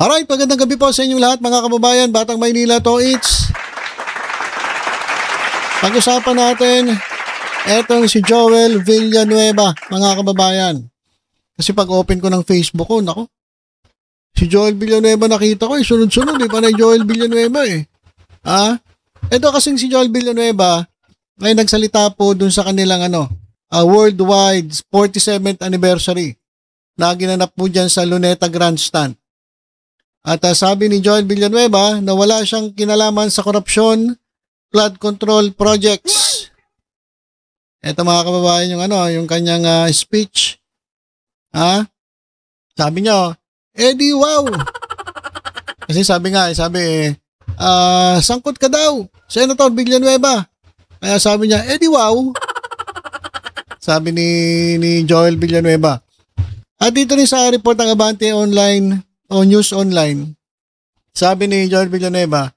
Alright, magandang gabi po sa inyong lahat mga kababayan, Batang Maynila to it's. Pag-usapan natin, etong si Joel Villanueva, mga kababayan. Kasi pag open ko ng Facebook ko, nako, si Joel Villanueva nakita ko, sunod-sunod, pa na Joel Villanueva eh. Ito kasing si Joel Villanueva, ay nagsalita po dun sa kanilang worldwide 47th anniversary na ginanap po dyan sa Luneta Grandstand. At sabi ni Joel Villanueva na wala siyang kinalaman sa korupsyon, flood control projects. Ito mga kababayan yung kanyang speech. Sabi niya, di wow. Kasi sabi, sangkot ka daw, Senator Villanueva. Kaya sabi niya, di wow. Sabi ni Joel Villanueva. At dito rin sa report ng Abante Online o News Online, sabi ni Joel Villanueva,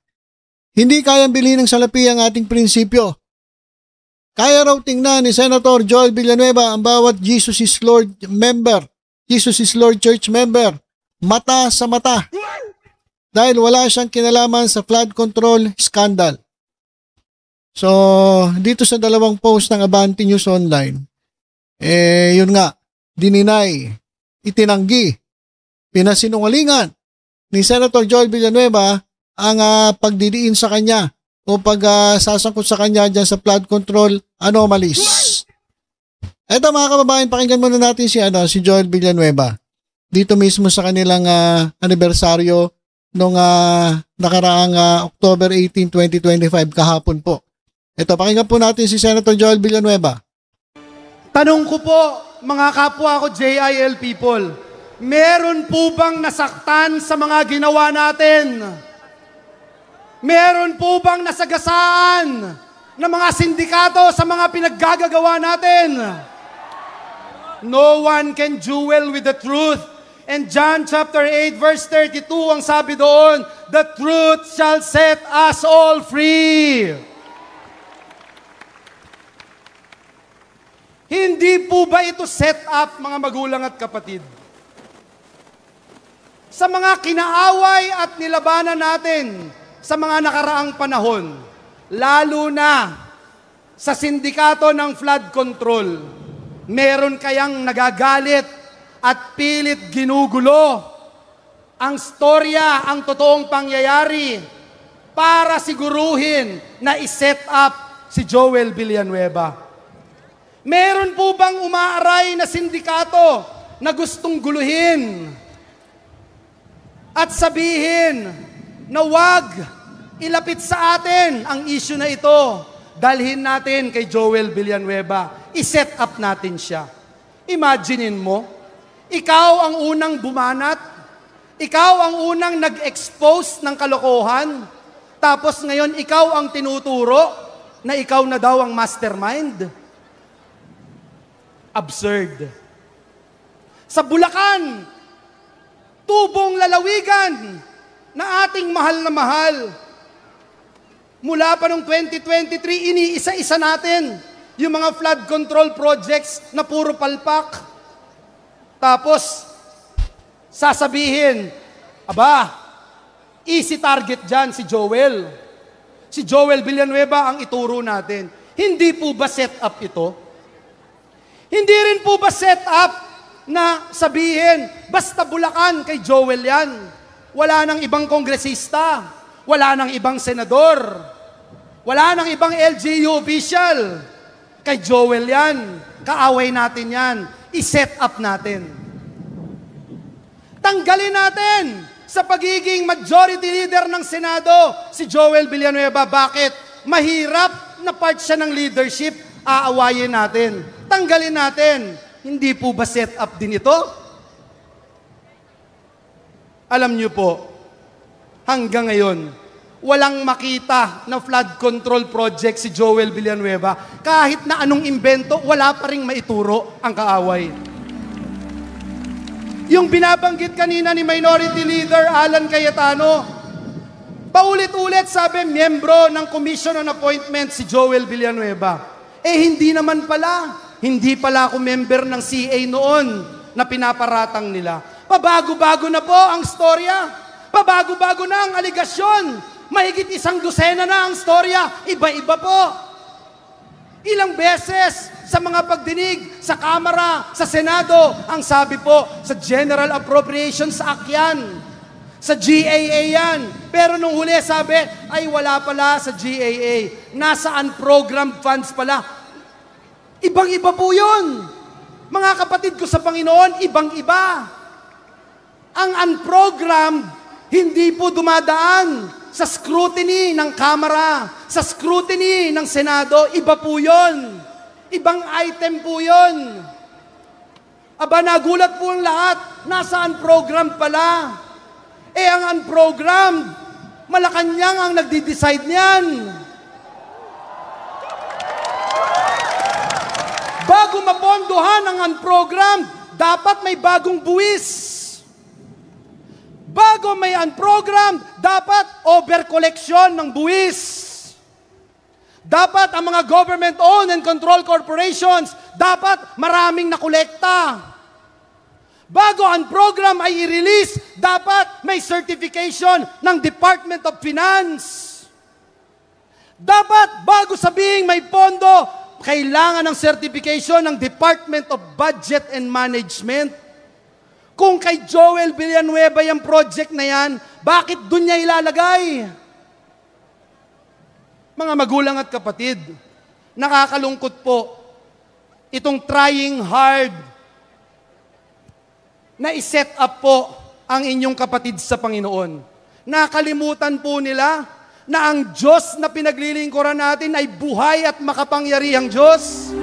hindi kayang bilhin ng salapi ang ating prinsipyo. Kaya raw tingnan ni Senator Joel Villanueva ang bawat Jesus is Lord member, Jesus is Lord Church member, mata sa mata. Dahil wala siyang kinalaman sa flood control scandal. So, dito sa dalawang post ng Abante News Online, yun nga, dininay, itinanggi, pinasinungalingan ni Senator Joel Villanueva ang pagdidiin sa kanya o pagsasangkot sa kanya dyan sa flood control anomalies. Eto mga kababayan, pakinggan muna natin si Joel Villanueva dito mismo sa kanilang anibersaryo nung nakaraang October 18, 2025 kahapon po. Eto, pakinggan po natin si Senator Joel Villanueva. Tanong ko po, mga kapwa ko JIL people, meron po bang nasaktan sa mga ginawa natin? Meron po bang nasagasaan ng mga sindikato sa mga pinaggagawa natin? No one can duel with the truth. And John chapter 8 verse 32, ang sabi doon, the truth shall set us all free. Hindi po ba ito set up, mga magulang at kapatid? Sa mga kinaaway at nilabanan natin sa mga nakaraang panahon, lalo na sa sindikato ng flood control, meron kayang nagagalit at pilit ginugulo ang storya, ang totoong pangyayari para siguruhin na iset up si Joel Villanueva. Meron po bang umaaray na sindikato na gustong guluhin at sabihin na wag ilapit sa atin ang issue na ito, dalhin natin kay Joel Villanueva, iset up natin siya? Imaginein mo, ikaw ang unang bumanat, ikaw ang unang nag-expose ng kalokohan, tapos ngayon ikaw ang tinuturo na ikaw na daw ang mastermind? Absurd. Sa Bulacan, tubong lalawigan na ating mahal na mahal. Mula pa noong 2023, iniisa-isa natin yung mga flood control projects na puro palpak. Tapos, sasabihin, easy target dyan si Joel. Si Joel Villanueva ang ituro natin. Hindi po ba set up ito? Hindi rin po ba set up na sabihin, basta Bulacan kay Joel yan. Wala nang ibang kongresista, wala nang ibang senador, wala nang ibang LGU official. Kay Joel yan, kaaway natin yan, iset up natin. Tanggalin natin sa pagiging majority leader ng Senado si Joel Villanueva. Bakit? Mahirap na part siya ng leadership, aawayin natin. Tanggalin natin. Hindi po ba set up din ito? Alam niyo po, hanggang ngayon, walang makita na flood control project si Joel Villanueva. Kahit na anong imbento, wala pa ring maituro ang kaaway. Yung binabanggit kanina ni Minority Leader Alan Cayetano, paulit-ulit sabi, miyembro ng Commission on Appointment si Joel Villanueva. Hindi naman pala. Hindi pala ako member ng CA noon na pinaparatang nila. Pabago-bago na po ang storya. Pabago-bago na ang aligasyon. Mahigit 100 na ang storya. Iba-iba po. Ilang beses sa mga pagdinig, sa Kamara, sa Senado, ang sabi po, sa General Appropriations Act yan. Sa GAA yan. Pero nung huli sabi, ay wala pala sa GAA. Nasa unprogrammed funds pala. Ibang-iba po yun. Mga kapatid ko sa Panginoon, ibang-iba. Ang unprogrammed, hindi po dumadaan sa scrutiny ng Kamara, sa scrutiny ng Senado. Iba po yun. Ibang item po yun. Aba, nagulat po ang lahat. Nasa unprogrammed pala. Ang unprogrammed, Malacanang ang nagdi-decide niyan. Bago mapondohan ang unprogrammed, dapat may bagong buwis. Bago may unprogrammed, dapat overcollection ng buwis. Dapat ang mga government-owned and controlled corporations, dapat maraming nakolekta. Bago ang program ay i-release, dapat may certification ng Department of Finance. Dapat bago sabihing may pondo, kailangan ng certification ng Department of Budget and Management. Kung kay Joel Villanueva yung project na yan, bakit doon niya ilalagay? Mga magulang at kapatid, nakakalungkot po itong trying hard na iset up po ang inyong kapatid sa Panginoon. Nakalimutan po nila na ang Diyos na pinaglilingkuran natin ay buhay at makapangyarihang Diyos.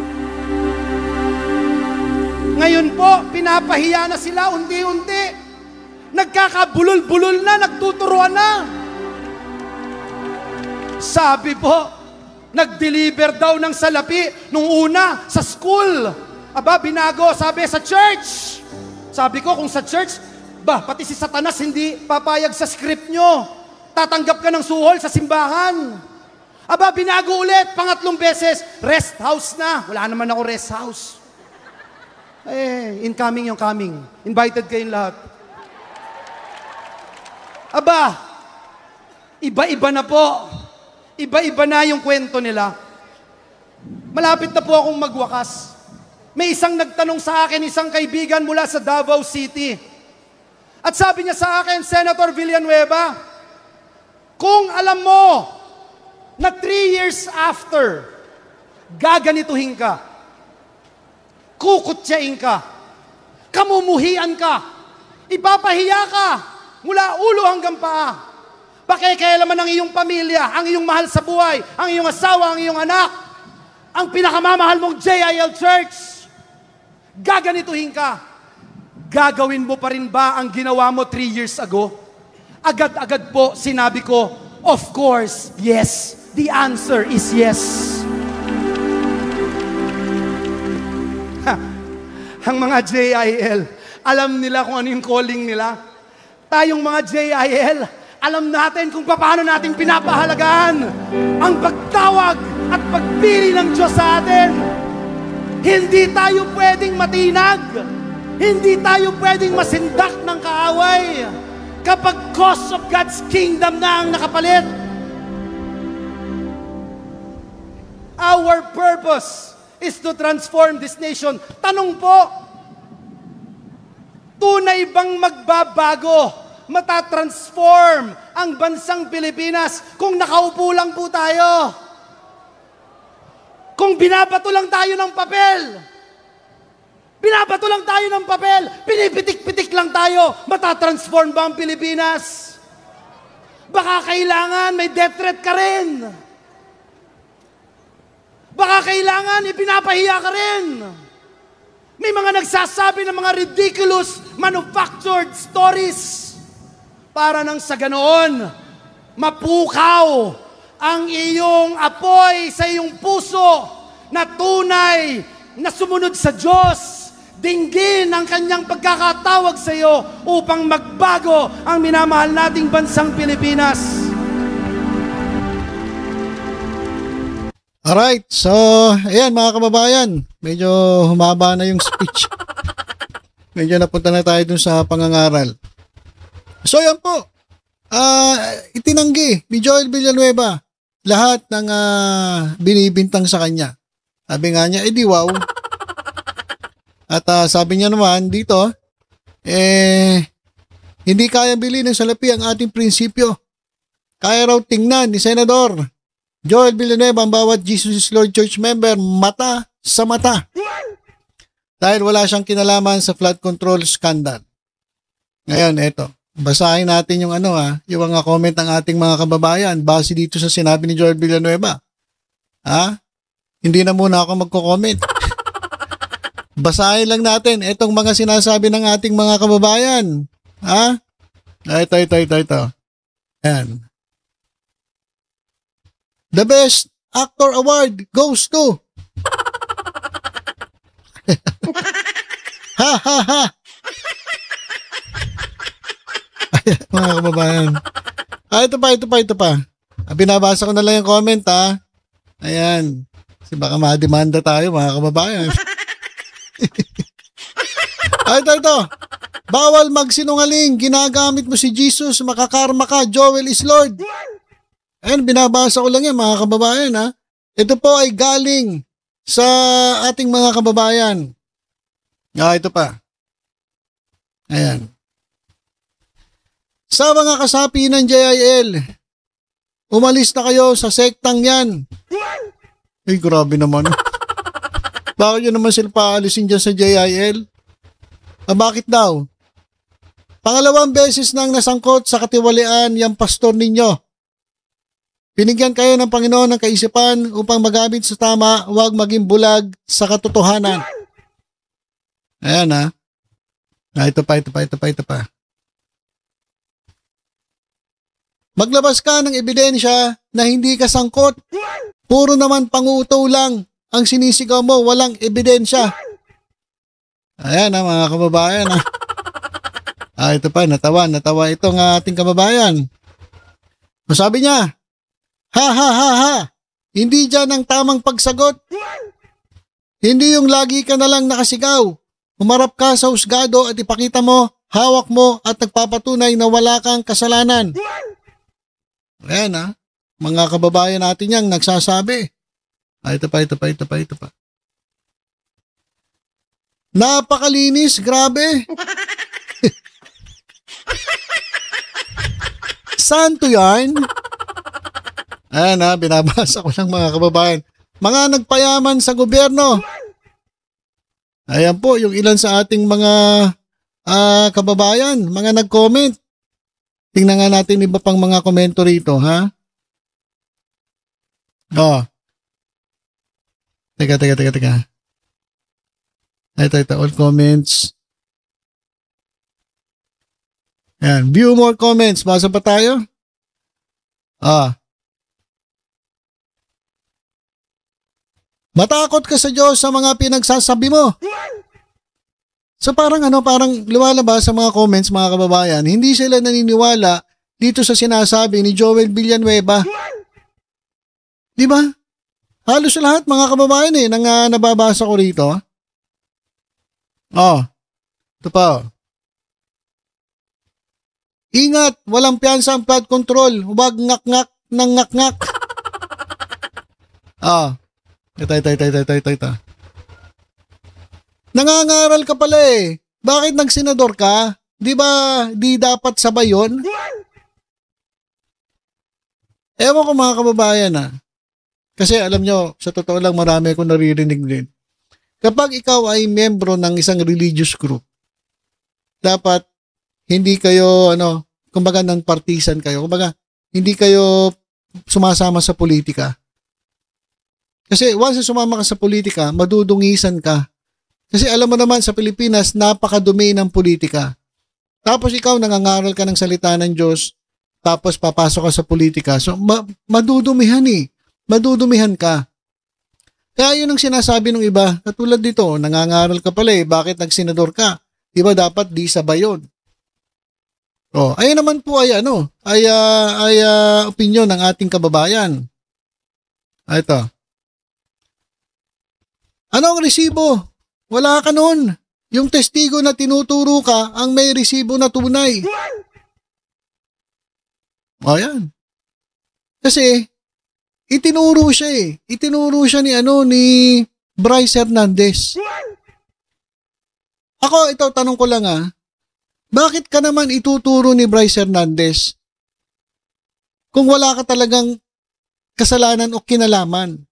Ngayon po, pinapahiya na sila unti-unti. Nagkakabulol-bulol na, nagtuturuan na. Sabi po, nag-deliver daw ng salapi nung una sa school. Aba, binago, sabi sa church. Sabi ko, kung sa church, pati si Satanas hindi papayag sa script nyo. Tatanggap ka ng suhol sa simbahan. Aba, binago ulit, pangatlong beses, rest house na. Wala naman ako rest house. Incoming yung coming. Invited kayong lahat. Aba, iba-iba na po. Iba-iba na yung kwento nila. Malapit na po akong magwakas. May isang nagtanong sa akin, isang kaibigan mula sa Davao City. At sabi niya sa akin, Senator Villanueva, kung alam mo na 3 years after, gaganituhin ka, kukutsain ka, kamumuhian ka, ipapahiya ka, mula ulo hanggang paa. Pakikialaman ang iyong pamilya, ang iyong mahal sa buhay, ang iyong asawa, ang iyong anak, ang pinakamamahal mong JIL Church. Gaganituhin ka. Gagawin mo pa rin ba ang ginawa mo 3 years ago? Agad-agad po sinabi ko, of course, yes. The answer is yes. Ang mga JIL, alam nila kung ano yung calling nila. Tayong mga JIL, alam natin kung paano natin pinapahalagaan ang pagtawag at pagpili ng Diyos sa atin. Hindi tayo pwedeng matinag. Hindi tayo pwedeng masindak ng kaaway kapag cause of God's kingdom na ang nakapalit. Our purpose is to transform this nation. Tanong po, tunay bang magbabago, matatransform ang bansang Pilipinas kung nakaupo lang po tayo? Kung binabato lang tayo ng papel, binabato lang tayo ng papel, pinipitik-pitik lang tayo, matatransform ba ang Pilipinas? Baka kailangan may death threat ka rin. Baka kailangan ipinapahiya ka rin. May mga nagsasabi ng mga ridiculous manufactured stories para nang sa ganoon mapukaw ang iyong apoy sa iyong puso na tunay na sumunod sa Diyos. Dinggin ang kanyang pagkakatawag sa iyo upang magbago ang minamahal nating bansang Pilipinas. Alright, so ayan mga kababayan, medyo humaba na yung speech. Medyo napunta na tayo dun sa pangangaral. So yan po, itinanggi ni Joel Villanueva lahat ng binibintang sa kanya. Sabi nga niya, di wow. At sabi niya naman dito, hindi kaya bilhin ng salapi ang ating prinsipyo. Kaya raw tingnan ni Senador Joel Villanueva ang bawat Jesus is Lord Church member mata sa mata. Dahil wala siyang kinalaman sa flood control scandal. Ngayon, eto. Basahin natin yung yung mga comment ng ating mga kababayan base dito sa sinabi ni Joel Villanueva. Hindi na muna ako magko-comment. Basahin lang natin itong mga sinasabi ng ating mga kababayan. Ito. Ayan. The Best Actor Award goes to ha ha ha. Mga kababayan. Ito pa. Binabasa ko na lang yung comment Ayan. Kasi baka ma-demanda tayo mga kababayan. Ito. Bawal magsinungaling. Ginagamit mo si Jesus. Makakarma ka. Joel is Lord. Ayan, binabasa ko lang yan mga kababayan Ito po ay galing sa ating mga kababayan. Ito pa. Ayan. Sa mga kasapi ng JIL, umalis na kayo sa sektang yan. Ay, grabe naman. Bakit yun naman sila paalisin dyan sa JIL? Bakit daw? Pangalawang beses nang nasangkot sa katiwalian yung pastor ninyo. Binigyan kayo ng Panginoon ng kaisipan upang magamit sa tama, huwag maging bulag sa katotohanan. Ayan ito pa. Maglabas ka ng ebidensya na hindi ka sangkot. Puro naman panguutaw lang ang sinisigaw mo, walang ebidensya. Ayan mga kababayan ito pa, natawa itong ating kababayan. Sabi niya, ha. Hindi dyan ang tamang pagsagot. Hindi yung lagi ka na lang nakasigaw. Humarap ka sa husgado at ipakita mo, hawak mo at nagpapatunay na wala kang kasalanan. Ayan mga kababayan natin yang nagsasabi. Ito pa. Napakalinis, grabe. Santo yan. Ayan binabasa ko lang mga kababayan. Mga nagpayaman sa gobyerno. Ayan po yung ilan sa ating mga kababayan, mga nag-comment. Tingnan nga natin iba pang mga komento rito, Teka. Ito, all comments. Ayan, view more comments. Basa pa tayo? Matakot ka sa Diyos sa mga pinagsasabi mo. So parang lumalabas sa mga comments mga kababayan, hindi sila naniniwala dito sa sinasabi ni Joel Villanueva. Di ba? Halos lahat mga kababayan nang nababasa ko rito. Ito pa. Ingat, walang piyansa ang flood control. Huwag ngak-ngak ng ngak-ngak. Ito. Nangangaral ka pala Bakit nagsenador ka? Di ba di dapat sabay yun? Ewan ko mga kababayan Kasi alam nyo, sa totoo lang marami akong naririnig din. Kapag ikaw ay membro ng isang religious group, dapat hindi kayo, kumbaga ng partisan kayo. Kumbaga, hindi kayo sumasama sa politika. Kasi once sumama ka sa politika, madudungisan ka. Kasi alam mo naman sa Pilipinas, napakadumi ng politika. Tapos ikaw nangangaral ka ng salita ng Diyos, tapos papasok ka sa politika. So madudumihan Madudumihan ka. Kaya yun ang sinasabi ng iba. Katulad dito, nangangaral ka pala bakit nagsenador ka? Diba dapat di sabay yun? Ayun naman po ay opinion ng ating kababayan. Ito. Ano ang resibo? Wala ka nun. Yung testigo na tinuturo ka ang may resibo na tunay. O yan. Kasi, itinuro siya eh. Itinuro siya ni Bryce Hernandez. Ako, ito, tanong ko lang bakit ka naman ituturo ni Bryce Hernandez kung wala ka talagang kasalanan o kinalaman?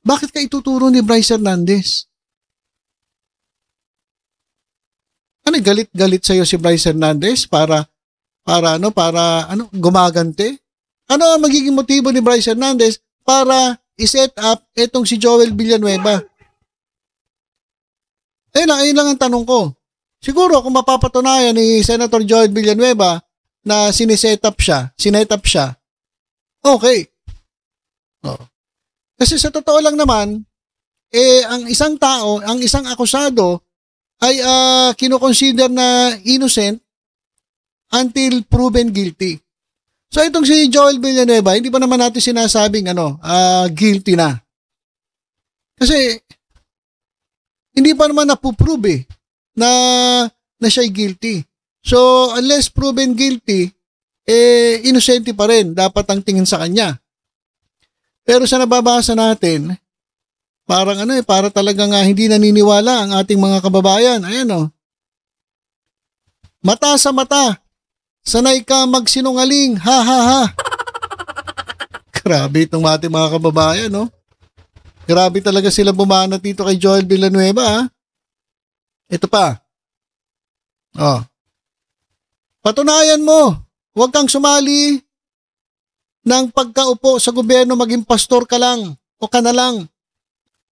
Bakit ka ituturo ni Bryce Hernandez? Ano, galit-galit sa'yo si Bryce Hernandez para gumagante? Ano ang magiging motibo ni Bryce Hernandez para i-set up itong si Joel Villanueva? Ayun lang ang tanong ko. Siguro kung mapapatunayan ni Senator Joel Villanueva na sinet up siya, okay. Oh. Kasi sa totoo lang naman, ang isang tao, ang isang akusado ay kinoconsider na innocent until proven guilty. So itong si Joel Villanueva, hindi pa naman natin sinasabing guilty na. Kasi hindi pa naman napuprove na siya'y guilty. So unless proven guilty, innocent pa rin dapat ang tingin sa kanya. Pero sa nababasa natin, parang para talagang hindi naniniwala ang ating mga kababayan. Ayan mata sa mata. Sanay ka magsinungaling. Ha ha ha. Grabe itong ating mga kababayan, no? Grabe talaga sila bumanat dito kay Joel Villanueva, Ito pa. Patunayan mo. Huwag kang sumali ng pagkaupo sa gobyerno, maging pastor ka lang o ka na lang.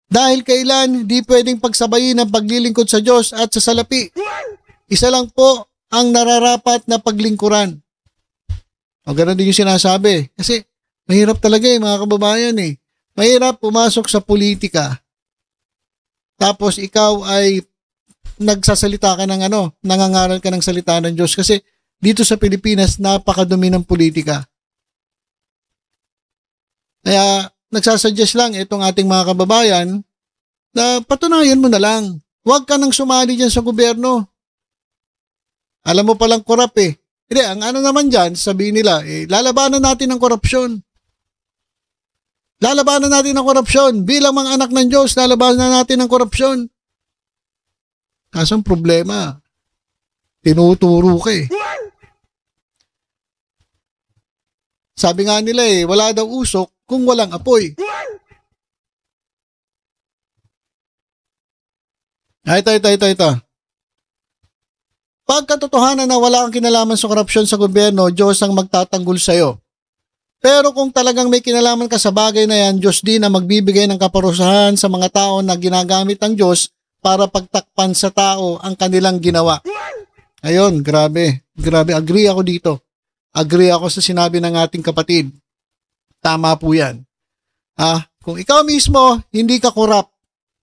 Dahil kailan di pwedeng pagsabayin ang paglilingkod sa Diyos at sa salapi. Isa lang po ang nararapat na paglingkuran. O ganun din yung sinasabi. Kasi mahirap talaga mga kababayan Mahirap pumasok sa politika. Tapos ikaw ay nagsasalita ka ng nangangaral ka ng salita ng Diyos. Kasi dito sa Pilipinas, napakadumi ng politika. Kaya nagsasuggest lang itong ating mga kababayan na patunayan mo na lang. Huwag ka nang sumali dyan sa gobyerno. Alam mo palang korap Hindi, ang naman dyan, sabihin nila, lalabanan natin ang korupsyon. Lalabanan natin ang korupsyon. Bilang mga anak ng Diyos, lalabanan natin ang korupsyon. Kaso ang problema, tinuturo ka Sabi nga nila wala daw usok kung walang apoy. Ito. Pagkatotohanan na wala kang kinalaman sa korupsyon sa gobyerno, Diyos ang magtatanggol sa'yo. Pero kung talagang may kinalaman ka sa bagay na yan, Diyos din ang magbibigay ng kaparusahan sa mga tao na ginagamit ng Diyos para pagtakpan sa tao ang kanilang ginawa. Ayun, grabe. Grabe, agree ako dito. Agree ako sa sinabi ng ating kapatid. Tama po yan. Kung ikaw mismo, hindi ka korap,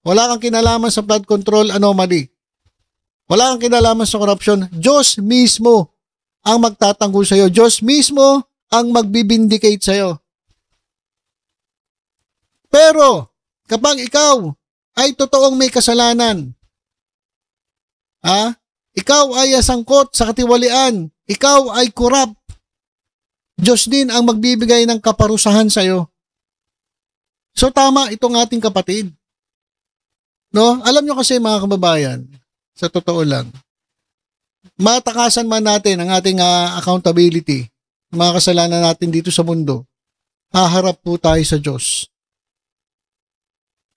wala kang kinalaman sa flood control anomaly, wala kang kinalaman sa korupsyon, Diyos mismo ang magtatanggol sa iyo. Diyos mismo ang magbibindicate sa iyo. Pero, kapag ikaw ay totoong may kasalanan, ikaw ay sangkot sa katiwalian, ikaw ay korap, Diyos din ang magbibigay ng kaparusahan sa iyo. So tama itong ating kapatid. No? Alam nyo kasi mga kababayan, sa totoo lang, matakasan man natin ang ating accountability, mga kasalanan natin dito sa mundo, haharap po tayo sa Diyos.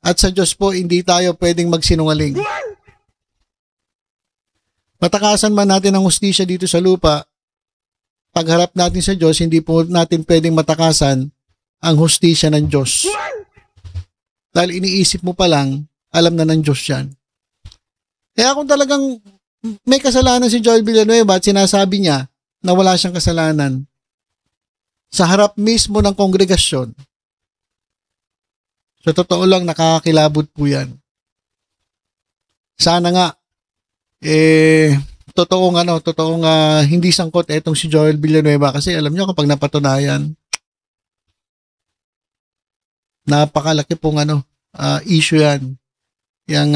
At sa Diyos po, hindi tayo pwedeng magsinungaling. Matakasan man natin ang hustisya dito sa lupa, pagharap natin sa Diyos, hindi po natin pwedeng matakasan ang hustisya ng Diyos. Dahil iniisip mo pa lang, alam na ng Diyos yan. Kaya kung talagang may kasalanan si Joel Villanueva at sinasabi niya na wala siyang kasalanan, sa harap mismo ng kongregasyon, sa totoo lang nakakakilabot po yan. Sana nga, totoong hindi sangkot etong si Joel Villanueva kasi alam nyo kapag napatunayan, napakalaki pong issue yan. Yang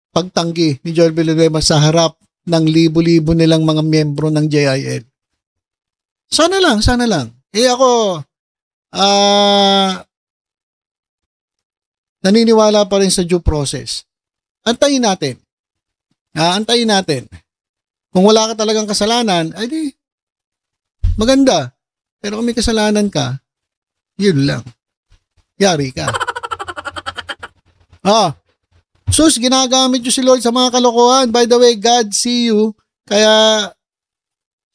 pagtanggi ni Joel Villanueva sa harap ng libo-libo nilang mga miyembro ng JIL. Sana lang, sana lang. Ako, naniniwala pa rin sa due process. Antayin natin. Antayin natin. Kung wala ka talagang kasalanan, ay di, maganda. Pero kung may kasalanan ka, yun lang. Yari ka. Sus, ginagamit nyo si Lord sa mga kalokohan. By the way, God see you. Kaya,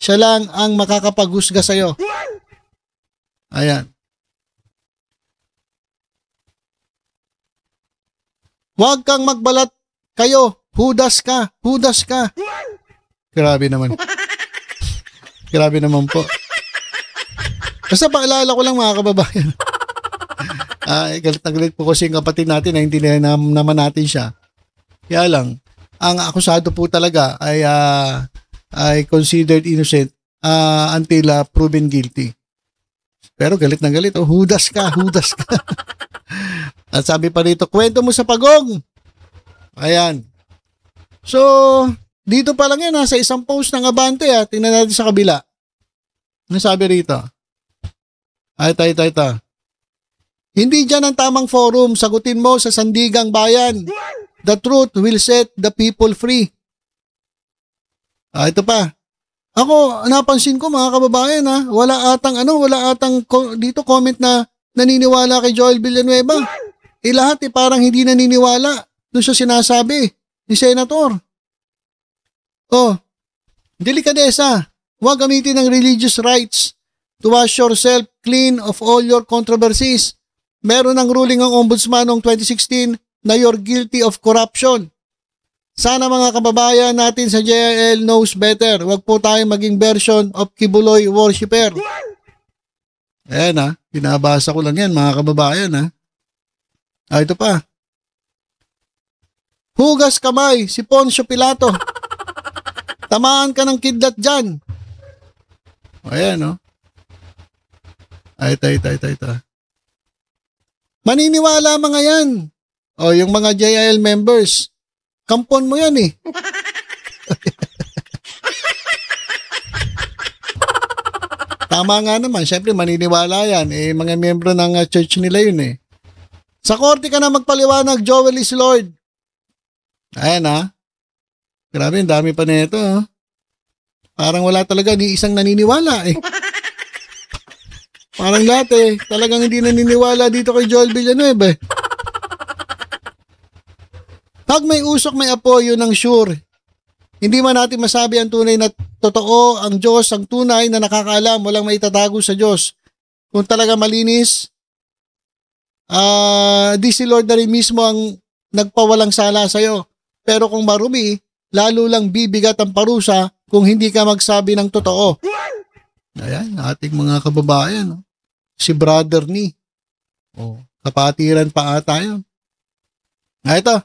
siya lang ang makakapaghusga sa'yo. Ayan. Huwag kang magbalat kayo. Hudas ka. Hudas ka. Grabe naman. Grabe naman po. Basta paalala ko lang mga kababayan. Galit na galit po kasi yung kapatid natin na hindi na naman natin siya. Kaya lang, ang akusado po talaga ay considered innocent until proven guilty. Pero galit na galit. Hudas ka, hudas ka. At sabi pa rito, kwento mo sa pagong. Ayan. So, dito pa lang yan, sa isang post ng Abante, tingnan natin sa kabila. Ano sabi rito? Ito. Hindi dyan ang tamang forum. Sagutin mo sa Sandigang Bayan. The truth will set the people free. Ito pa. Ako, napansin ko mga kababayan, wala atang dito comment na naniniwala kay Joel Villanueva. Lahat parang hindi naniniwala doon sa sinasabi ni Senator. Delikadesa. Huwag gamitin ng religious rights to wash yourself clean of all your controversies. Meron ng ruling ang ombudsman noong 2016 na you're guilty of corruption. Sana mga kababayan natin sa JIL knows better. Huwag po tayong maging version of Kibuloy worshiper. Ayan binabasa ko lang yan mga kababayan ito pa. Hugas kamay si Poncio Pilato. Tamaan ka ng kidlat dyan. Ayan Ito. Maniniwala mga yan. Yung mga JIL members. Kampon mo yan Tama nga naman. Siyempre maniniwala yan. Mga membro ng church nila yun Sa korte ka na magpaliwanag, Joel is Lord. Ayan Grabe, ang dami pa nito Parang wala talaga ni isang naniniwala Parang lahat talagang hindi naniniwala dito kay Joel Villanueva Pag may usok, may apo, yun ang sure. Hindi man natin masabi ang tunay na totoo, ang Diyos, ang tunay na nakakaalam, walang maitatago sa Diyos. Kung talaga malinis, di si Lord na rin mismo ang nagpawalang sala sa'yo. Pero kung marumi, lalo lang bibigat ang parusa kung hindi ka magsabi ng totoo. Ayan, ating mga kababayan. Si Brother Ni. Kapatiran pa ata yun. Ito.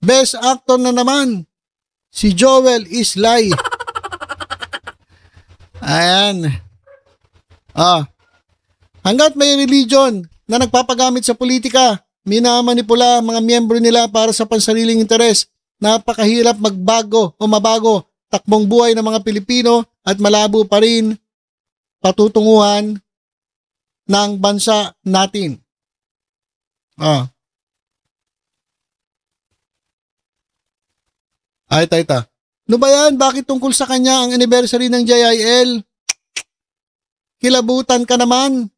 Best actor na naman. Si Joel Islay. Ayan. Hanggat may religion na nagpapagamit sa politika, minamanipula ang mga miyembro nila para sa pansariling interes, napakahirap magbago o mabago takbong buhay ng mga Pilipino at malabo pa rin patutunguhan ng bansa natin. Ito. Ano ba yan? Bakit tungkol sa kanya ang anniversary ng JIL? Kilabutan ka naman.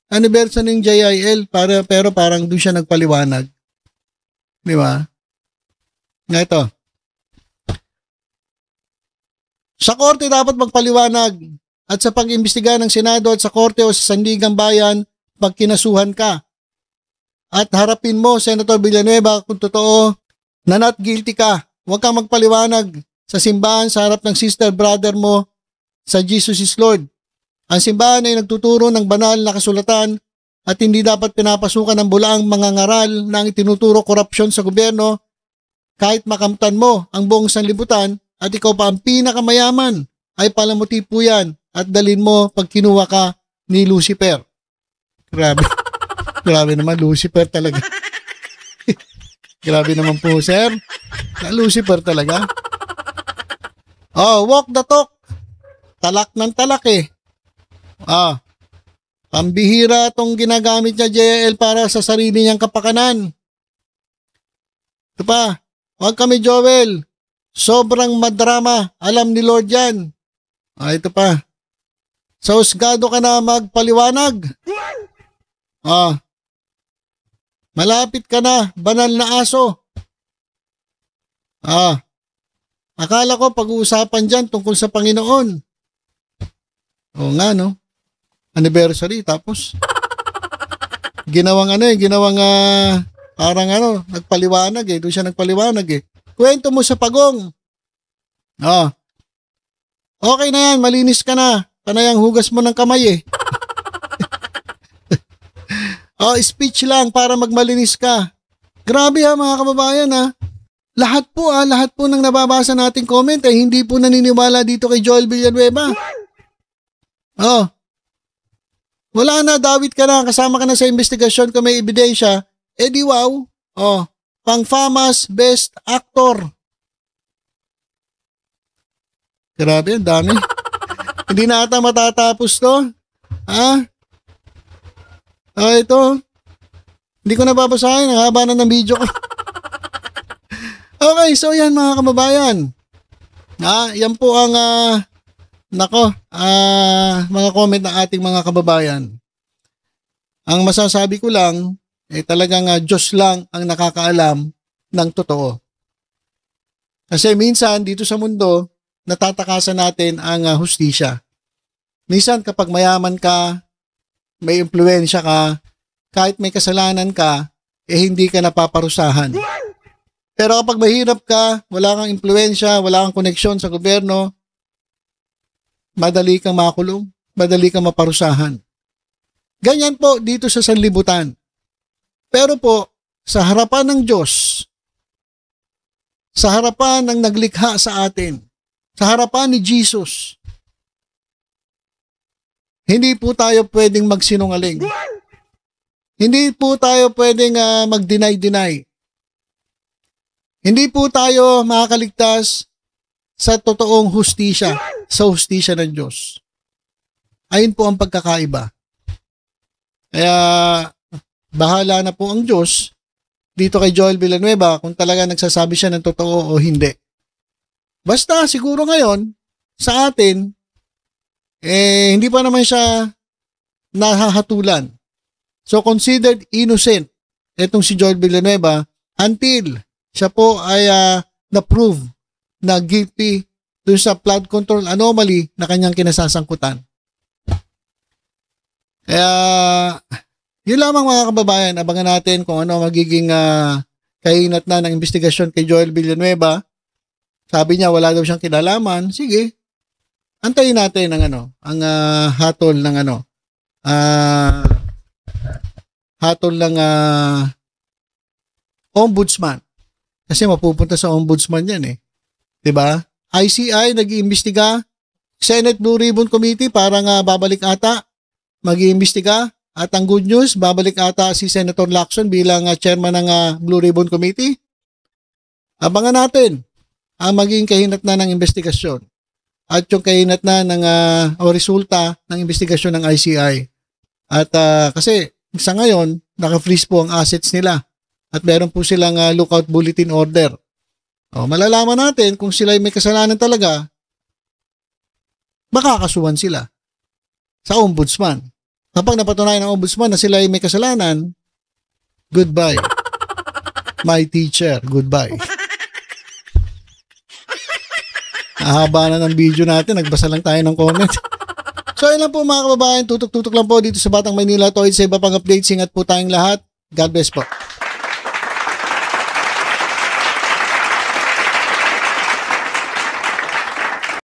Anniversary ng JIL, pero parang doon siya nagpaliwanag. Di ba? Ito. Sa korte dapat magpaliwanag at sa pag-imbestiga ng Senado at sa korte o sa Sandigang Bayan pag kinasuhan ka. At harapin mo, Senator Villanueva, kung totoo na not guilty ka. Huwag kang magpaliwanag sa simbahan sa harap ng sister brother mo sa Jesus is Lord. Ang simbahan ay nagtuturo ng banal na kasulatan at hindi dapat pinapasukan ng bulaang mga ngaral na ang itinuturo korupsyon sa gobyerno kahit makamtan mo ang buong sanlibutan at ikaw pa ang pinakamayaman ay palamuti po yan at dalin mo pag kinuha ka ni Lucifer. Grabe. Grabe naman, Lucifer talaga. Grabe naman po, sir. Na Lucifer talaga. Oh, walk the talk. Talak ng talak eh. Pambihira tong ginagamit niya JL para sa sarili niyang kapakanan. Ito pa, huwag kami Joel. Sobrang madrama. Alam ni Lord yan. Ito pa. Sa husgado ka na magpaliwanag. Malapit ka na, banal na aso. Akala ko pag-uusapan dyan tungkol sa Panginoon. Oo nga, no? Anniversary, tapos ginawang parang nagpaliwanag eh. Doon siya nagpaliwanag eh. Kwento mo sa pagong. Okay na yan, malinis ka na. Panayang hugas mo ng kamay eh. Speech lang para magmalinis ka. Grabe mga kababayan Lahat po ng nababasa nating comment ay hindi po naniniwala dito kay Joel Villanueva. Wala na, David ka na, kasama ka na sa investigasyon kung may ebidensya. Di wow. Pang-FAMAS Best Actor. Grabe, ang dami. Hindi na ata matatapos to. Ito. Hindi ko nababasahin. Ang haba na ng video ko. Okay, so yan mga kababayan. Yan po ang mga comment ng ating mga kababayan. Ang masasabi ko lang, talagang Diyos lang ang nakakaalam ng totoo. Kasi minsan dito sa mundo, natatakasan natin ang hustisya. Minsan kapag mayaman ka, may impluwensya ka, kahit may kasalanan ka, hindi ka napaparusahan. Pero kapag mahirap ka, wala kang impluwensya, wala kang koneksyon sa gobyerno, madali kang makulong, madali kang maparusahan. Ganyan po dito sa sanlibutan. Pero po, sa harapan ng Diyos, sa harapan ng naglikha sa atin, sa harapan ni Jesus, hindi po tayo pwedeng magsinungaling. Hindi po tayo pwedeng mag-deny-deny. Hindi po tayo makakaligtas sa totoong hustisya, sa hustisya ng Diyos. Ayun po ang pagkakaiba. Kaya bahala na po ang Diyos dito kay Joel Villanueva kung talaga nagsasabi siya ng totoo o hindi. Basta siguro ngayon sa atin hindi pa naman siya nahahatulan. So considered innocent itong si Joel Villanueva until siya po ay na-prove na guilty dun sa flood control anomaly na kanyang kinasasangkutan. Kaya, yun lamang mga kababayan, abangan natin kung ano magiging kahinat na ng investigasyon kay Joel Villanueva. Sabi niya wala daw siyang kinalaman. Sige, antayin natin ang hatol ng hatol ng ombudsman. Kasi mapupunta sa ombudsman yan eh. 'Di ba? ICI nag-iimbestiga, Senate Blue Ribbon Committee parang babalik ata mag-iimbestiga, at ang good news, babalik ata si Senator Lacson bilang chairman ng Blue Ribbon Committee. Abangan natin ang maging kahinat na ng investigasyon at yung kahinat na ng o resulta ng investigasyon ng ICI. At kasi sa ngayon, naka-freeze po ang assets nila. At meron po silang lookout bulletin order. Malalaman natin kung sila may kasalanan talaga, makakasuhan sila sa ombudsman. Kapag napatunayan ng ombudsman na sila may kasalanan, goodbye. My teacher, goodbye. Ahaba na ng video natin, nagbasa lang tayo ng comment. So yun lang po mga kababayan, tutok-tutok lang po dito sa Batang Maynila. Toid sa iba pang updates, ingat po tayong lahat. God bless po.